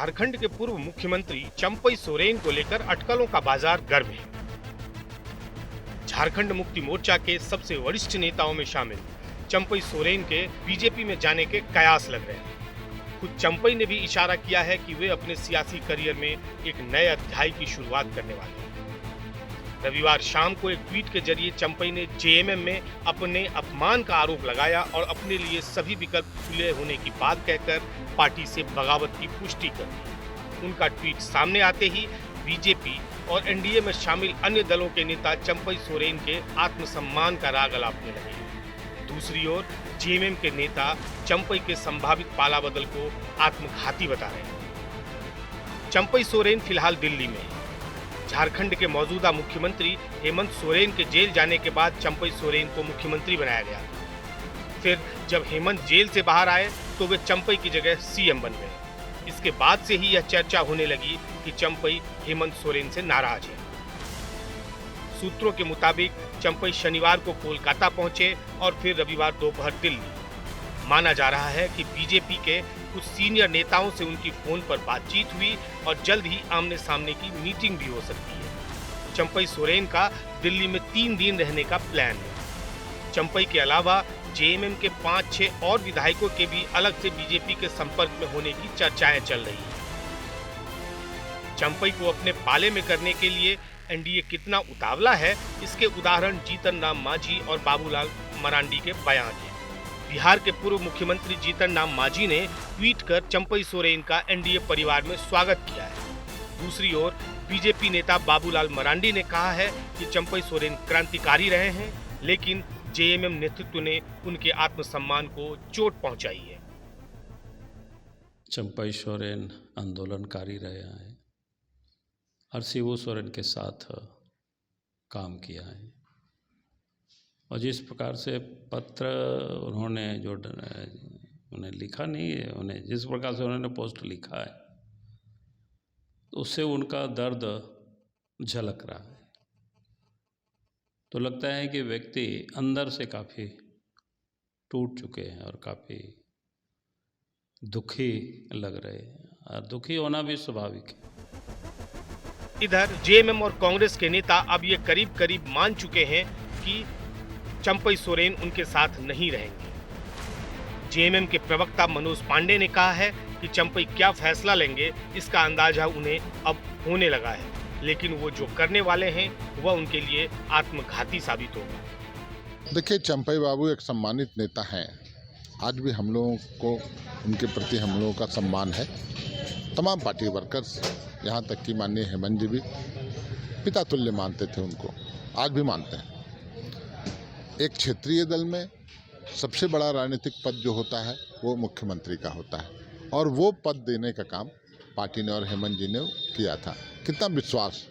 झारखंड के पूर्व मुख्यमंत्री चंपई सोरेन को लेकर अटकलों का बाजार गर्म है। झारखंड मुक्ति मोर्चा के सबसे वरिष्ठ नेताओं में शामिल चंपई सोरेन के बीजेपी में जाने के कयास लग रहे हैं। खुद चंपई ने भी इशारा किया है कि वे अपने सियासी करियर में एक नए अध्याय की शुरुआत करने वाले हैं। रविवार शाम को एक ट्वीट के जरिए चंपई ने जेएमएम में अपने अपमान का आरोप लगाया और अपने लिए सभी विकल्प खुले होने की बात कहकर पार्टी से बगावत की पुष्टि कर दी। उनका ट्वीट सामने आते ही बीजेपी और एनडीए में शामिल अन्य दलों के नेता चंपई सोरेन के आत्मसम्मान का राग अलापने लगे। दूसरी ओर जेएमएम के नेता चंपई के संभावित पाला बदल को आत्मघाती बता रहे हैं। चंपई सोरेन फिलहाल दिल्ली में है। झारखंड के मौजूदा मुख्यमंत्री हेमंत सोरेन के जेल जाने के बाद चंपई सोरेन को मुख्यमंत्री बनाया गया। फिर जब हेमंत जेल से बाहर आए तो वे चंपई की जगह सीएम बन गए। इसके बाद से ही यह चर्चा होने लगी कि चंपई हेमंत सोरेन से नाराज है। सूत्रों के मुताबिक चंपई शनिवार को कोलकाता पहुंचे और फिर रविवार दोपहर दिल्ली। माना जा रहा है कि बीजेपी के कुछ सीनियर नेताओं से उनकी फोन पर बातचीत हुई और जल्द ही आमने सामने की मीटिंग भी हो सकती है। चंपई सोरेन का दिल्ली में 3 दिन रहने का प्लान है। चंपई के अलावा जेएमएम के 5-6 और विधायकों के भी अलग से बीजेपी के संपर्क में होने की चर्चाएं चल रही हैं। चंपई को अपने पाले में करने के लिए एनडीए कितना उतावला है, इसके उदाहरण जीतन राम मांझी और बाबूलाल मरांडी के बयान हैं। बिहार के पूर्व मुख्यमंत्री जीतन राम मांझी ने ट्वीट कर चंपई सोरेन का एनडीए परिवार में स्वागत किया है। दूसरी ओर बीजेपी नेता बाबूलाल मरांडी ने कहा है कि चंपई सोरेन क्रांतिकारी रहे हैं, लेकिन जेएमएम नेतृत्व ने उनके आत्मसम्मान को चोट पहुंचाई है। चंपई सोरेन आंदोलनकारी रहे हैं और शिबू सोरेन के साथ काम किया है और जिस प्रकार से पत्र उन्होंने जो उन्हें लिखा नहीं है, उन्हें जिस प्रकार से उन्होंने पोस्ट लिखा है तो उससे उनका दर्द झलक रहा है। तो लगता है कि व्यक्ति अंदर से काफ़ी टूट चुके हैं और काफ़ी दुखी लग रहे हैं और दुखी होना भी स्वाभाविक है। इधर जेएमएम और कांग्रेस के नेता अब ये करीब करीब मान चुके हैं कि चंपई सोरेन उनके साथ नहीं रहेंगे। जेएमएम के प्रवक्ता मनोज पांडे ने कहा है कि चंपई क्या फैसला लेंगे इसका अंदाजा उन्हें अब होने लगा है, लेकिन वो जो करने वाले हैं वह उनके लिए आत्मघाती साबित होगा। देखिए, चंपई बाबू एक सम्मानित नेता हैं। आज भी हम लोगों को उनके प्रति हम लोगों का सम्मान है। तमाम पार्टी वर्कर्स, यहाँ तक कि माननीय हेमंत जी भी पिता तुल्य मानते थे उनको, आज भी मानते हैं। एक क्षेत्रीय दल में सबसे बड़ा राजनीतिक पद जो होता है वो मुख्यमंत्री का होता है और वो पद देने का काम पार्टी ने और हेमंत जी ने किया था। कितना विश्वास,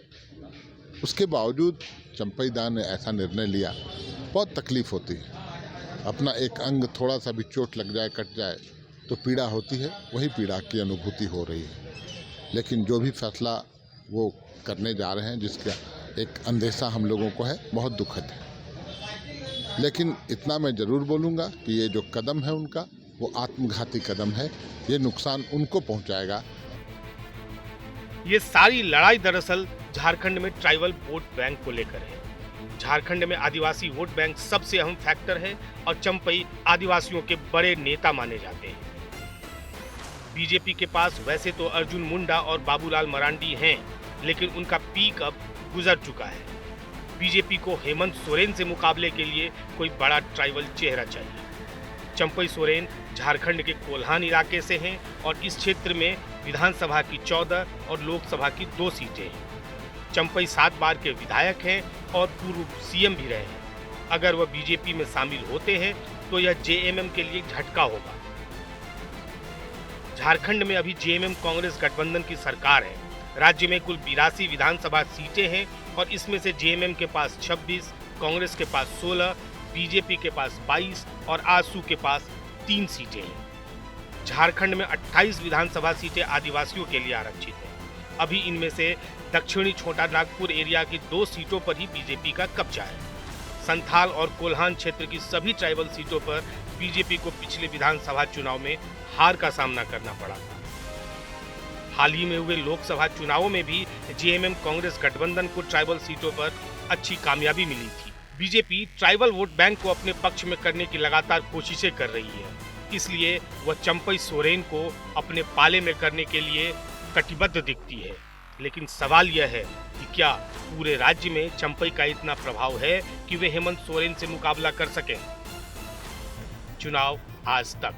उसके बावजूद चंपई दा ने ऐसा निर्णय लिया। बहुत तकलीफ होती है। अपना एक अंग थोड़ा सा भी चोट लग जाए, कट जाए तो पीड़ा होती है, वही पीड़ा की अनुभूति हो रही है। लेकिन जो भी फैसला वो करने जा रहे हैं, जिसका एक अंदेशा हम लोगों को है, बहुत दुखद है। लेकिन इतना मैं ज़रूर बोलूँगा कि ये जो कदम है उनका, वो आत्मघाती कदम है। ये नुकसान उनको पहुंचाएगा। ये सारी लड़ाई दरअसल झारखंड में ट्राइबल वोट बैंक को लेकर है। झारखंड में आदिवासी वोट बैंक सबसे अहम फैक्टर है और चंपई आदिवासियों के बड़े नेता माने जाते हैं। बीजेपी के पास वैसे तो अर्जुन मुंडा और बाबूलाल मरांडी हैं, लेकिन उनका पीक अब गुजर चुका है। बीजेपी को हेमंत सोरेन से मुकाबले के लिए कोई बड़ा ट्राइबल चेहरा चाहिए। चंपई सोरेन झारखंड के कोल्हान इलाके से हैं और इस क्षेत्र में विधानसभा की 14 और लोकसभा की 2 सीटें हैं। चंपई 7 बार के विधायक हैं और पूर्व सीएम भी रहे हैं। अगर वह बीजेपी में शामिल होते हैं तो यह जेएमएम के लिए झटका होगा। झारखंड में अभी जेएमएम कांग्रेस गठबंधन की सरकार है। राज्य में कुल 82 विधानसभा सीटें हैं और इसमें से जेएमएम के पास 26, कांग्रेस के पास 16, बीजेपी के पास 22 और आजसू के पास 3 सीटें हैं। झारखंड में 28 विधानसभा सीटें आदिवासियों के लिए आरक्षित हैं। अभी इनमें से दक्षिणी छोटा नागपुर एरिया की 2 सीटों पर ही बीजेपी का कब्जा है। संथाल और कोल्हान क्षेत्र की सभी ट्राइबल सीटों पर बीजेपी को पिछले विधानसभा चुनाव में हार का सामना करना पड़ा था। हाल ही में हुए लोकसभा चुनावों में भी जेएमएम कांग्रेस गठबंधन को ट्राइबल सीटों पर अच्छी कामयाबी मिली थी। बीजेपी ट्राइबल वोट बैंक को अपने पक्ष में करने की लगातार कोशिशें कर रही है, इसलिए वह चंपई सोरेन को अपने पाले में करने के लिए कटिबद्ध दिखती है। लेकिन सवाल यह है कि क्या पूरे राज्य में चंपई का इतना प्रभाव है कि वे हेमंत सोरेन से मुकाबला कर सकें? चुनाव आज तक।